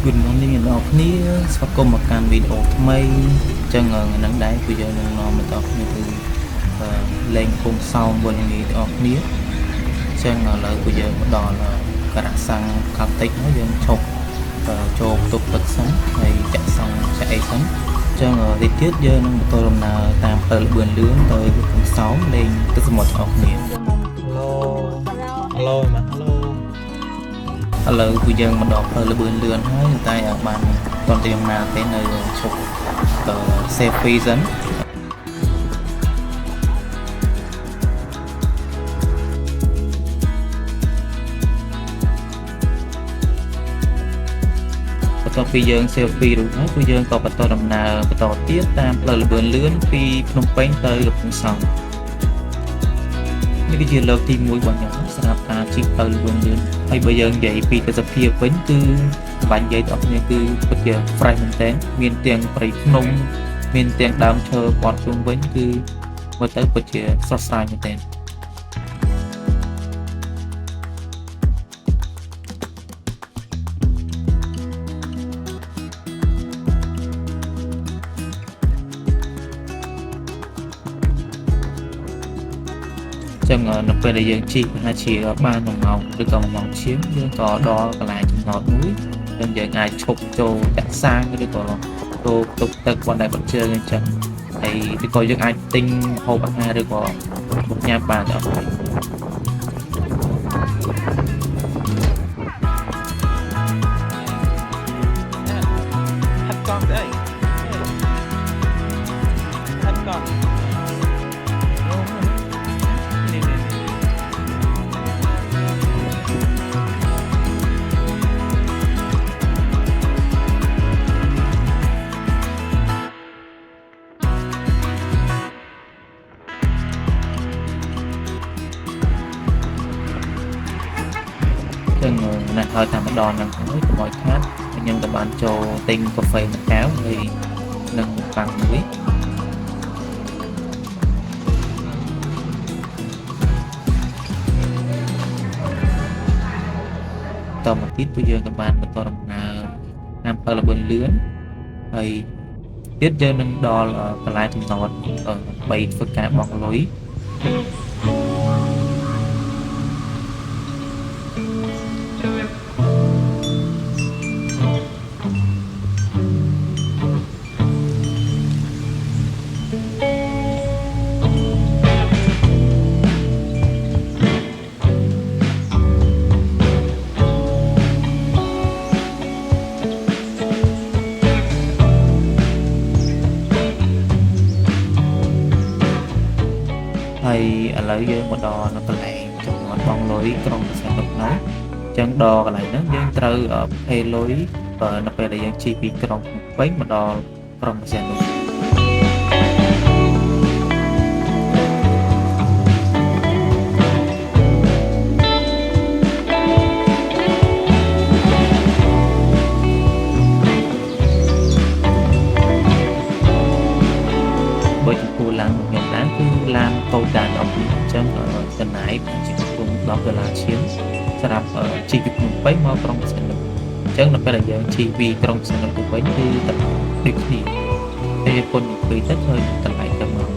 Good morning អ្នកនរគ្នាស្វាគមន៍មកកាន់វីដេអូថ្មីអញ្ចឹងថ្ងៃនេះដែរគឺយើងនឹងនាំអ្នកនរគ្នាទៅលេងភូមិសោមវិញនេះអ្នកនរគ្នាអញ្ចឹងឥឡូវគឺយើងមកដល់ការ៉ាសាំងកាប់តិចហើយយើងឈប់ចូលទុកទឹកសិនហើយចាក់សង់ចាក់អីសិនអញ្ចឹងតិចទៀតយើងនឹងបន្តដំណើរតាមផ្លូវលឿនលឿនទៅភូមិសោមលេងទឹកសមុទ្រអ្នកនរគ្នា Hello មក Hello ឥឡូវគឺយើងមកដល់ផ្លូវលឿនលឿនហើយតែបានតន្ត្រីអំណាចទេនៅឈប់selfie សិនបន្ទាប់ពីយើង selfie រួចហើយគឺយើងក៏បន្តដំណើរបន្តទៀតតាមផ្លូវលឿនលឿនពីភ្នំពេញទៅកំពង់សោមនេះគឺជាលើកទី1របស់ខ្ញុំសម្រាប់ការជិះផ្លូវលឿនលឿនហើយបើយើងនិយាយពីទស្សនវិជ្ជាវិញគឺបាញ់និយាយដល់គ្នាគឺពិតជា fresh មែនទែនមានទាំងព្រៃភ្នំមានទាំងដើមឈើព័ទ្ធជុំវិញគឺមើលទៅពិតជាស្រស់ស្រាយមែនទែនចឹងនៅពេលដែលយើងជិះប្រហែលជាបាន1ម៉ោងឬក៏1ម៉ោងជាងយើងក៏ដល់កន្លែងចំណតមួយហើយយើងអាចឈប់ចូលចាក់សាំងឬក៏ចូលទុកទឹកបណ្ដែតបញ្ជើងអញ្ចឹងហើយឬក៏យើងអាចទិញហូបអាហារឬក៏មកញ៉ាំបានអត់ទេហាត់កង់ស្អីហាត់កង់ចឹងណាស់ហើយតែម្ដងហ្នឹងហើយកុំឲ្យខាតខ្ញុំក៏បានចូលទិញកាហ្វេមួយកែវហើយនឹងប៉ាំងមួយតមកទៀតពួកយើងក៏បានបន្តដំណើរតាមផ្លូវលឿនលឿនហើយទៀតយើងនឹងដល់កន្លែងចំណតបីធ្វើការបង់លុយហើយឥឡូវយើងមកដល់នៅកន្លែងចំណតបងលុយក្រុងសែនលុកនោះអញ្ចឹងដល់កន្លែងហ្នឹងយើងត្រូវផេលុយនៅពេលដែលយើងជិះពីក្រុងភ្នំពេញមកដល់ក្រុងសែនលុកបើចំពោះឡានខ្ញុំដែរគឺឡានតូចដែរដល់ពីអញ្ចឹងចំណាយជា$10ជាងសម្រាប់ជិះពីភ្នំពេញមកក្រុងសែនលុកអញ្ចឹងនៅពេលដែលយើងជិះពីក្រុងសែនលុកទៅវិញគឺតម្លៃដូចគ្នាតែគុណពីទៅហើយតម្លៃទៅមក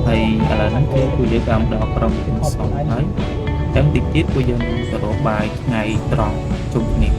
ហើយឥឡូវហ្នឹងគឺពួកយើងបានដល់ក្រុងកំពង់សោមហើយអញ្ចឹងតិចទៀតពួកយើងទៅរកបាយថ្ងៃត្រង់ជុំគ្នា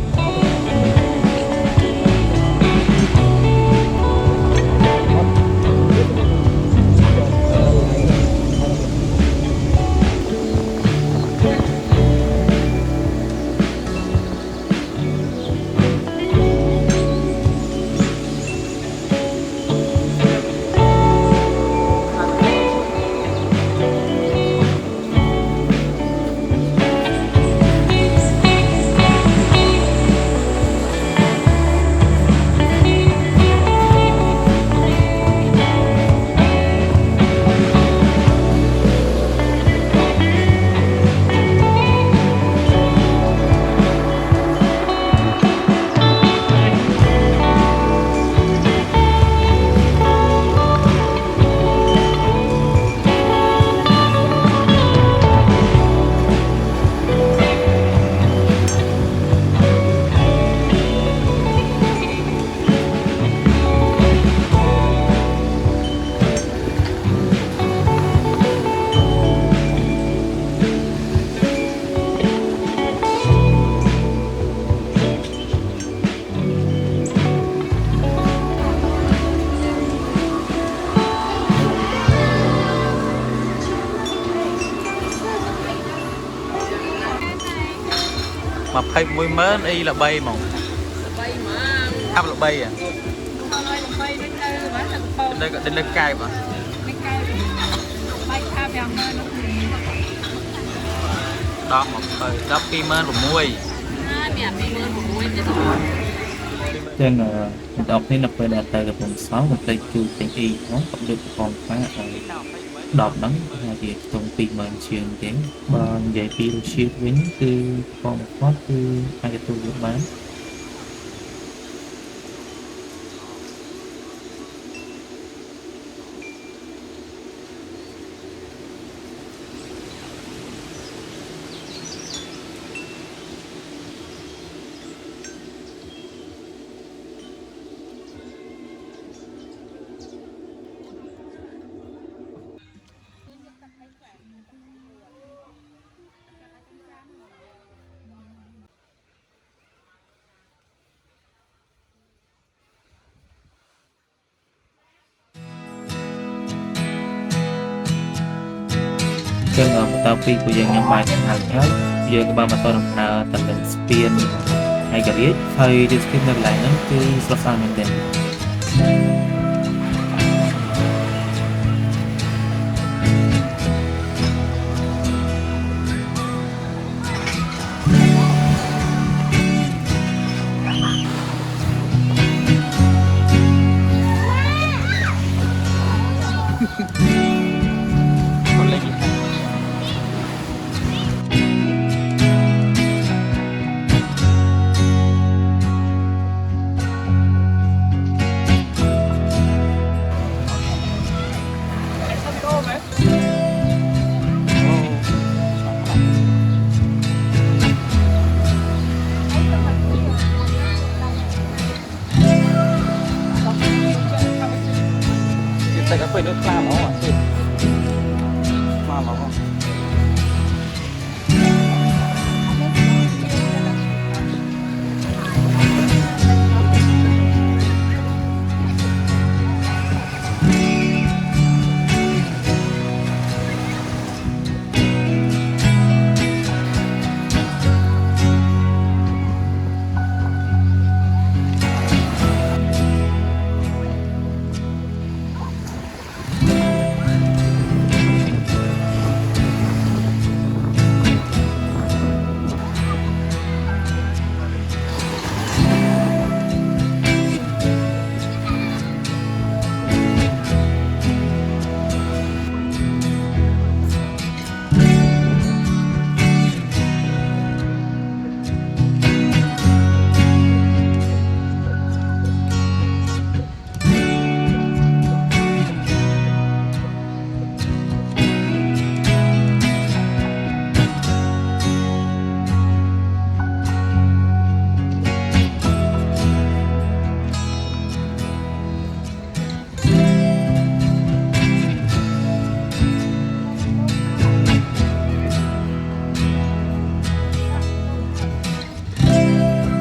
hay mùi mến y là bay mỏng bay mà áp là bay à thôi là bay đến đây mà thằng con đến đây cay mà cái cây bay tha vào mà nó đó một thời đó khi mến một muôi mẹ bị mưa một muối chứ trên đọc nên đọc về đạt tại là vùng 6 một cây chu thành y nó cũng được còn phá đọt đắng là việc trong pin màn truyền đến bằng giải pin siêu với từ còn một phát từ hai cái tôi được bán chân ở một tàu phi của dân nhóm bài chẳng hạn hết giờ các bạn mà tôi đồng nào tận lần spin hay cả biết hay đi spin lại nó cứ so sánh mình đếnแต่ก็เป็นรถกล้าหมออ่ะสิกล้าหมอ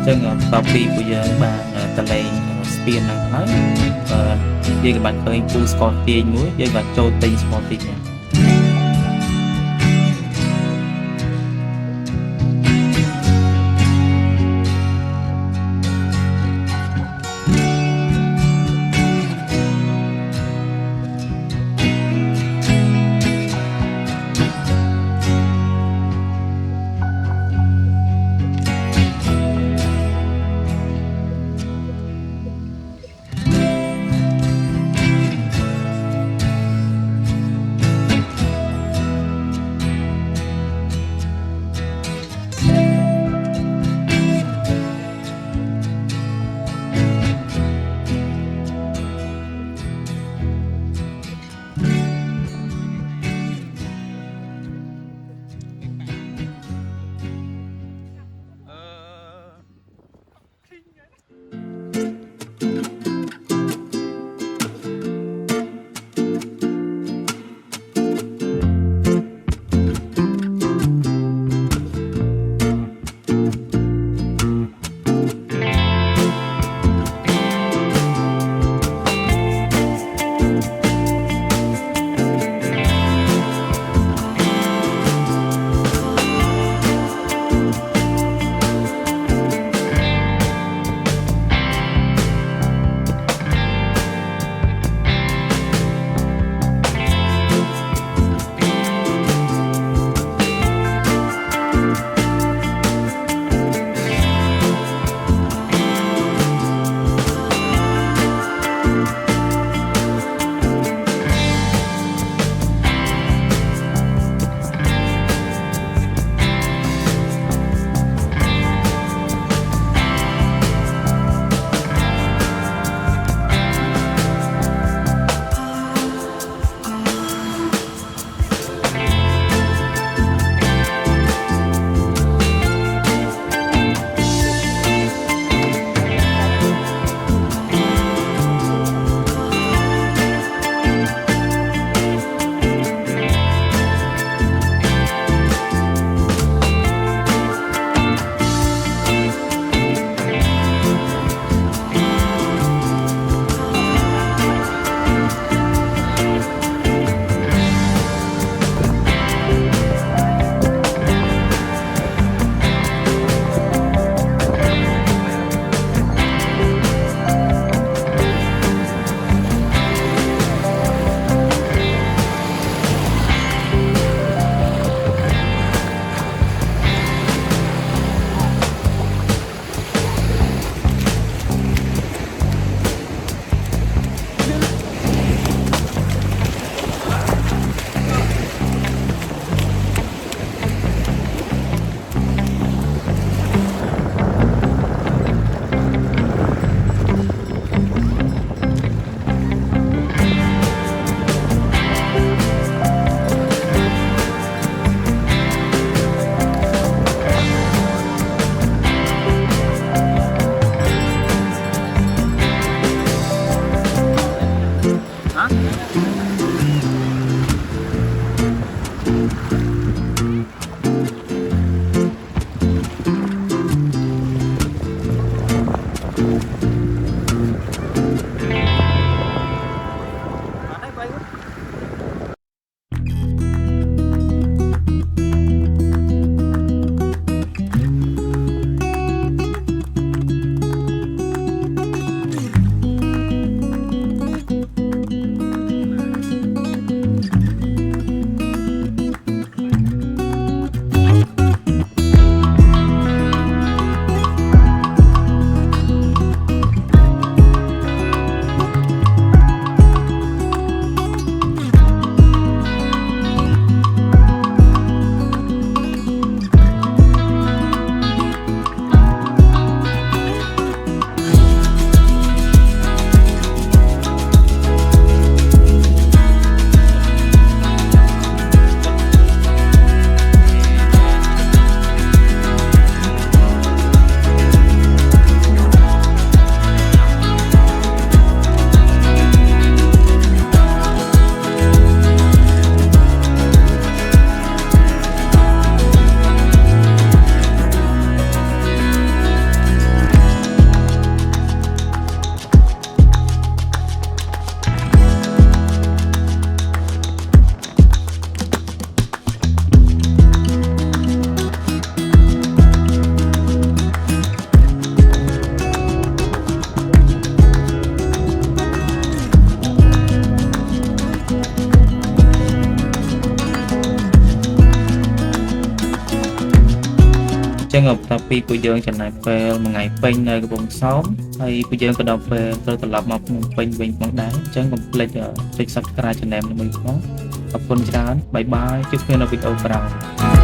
chân tàu phi của giờ bạn tờ lây spin năng nói giờ các bạn khởi phu score tiền muối giờ bạn cho tiền score tiền nha ចឹងតាពីពួកយើងចំណាយពេលមួយថ្ងៃពេញនៅកំពង់សោមហើយពួកយើងក៏ដល់ពេលត្រូវត្រឡប់មកភ្នំពេញវិញផងដែរអញ្ចឹងកុំភ្លេចចុច Subscribe Channel នេះមួយផងអរគុណច្រើនបាយបាយជួបគ្នានៅវីដេអូក្រោយ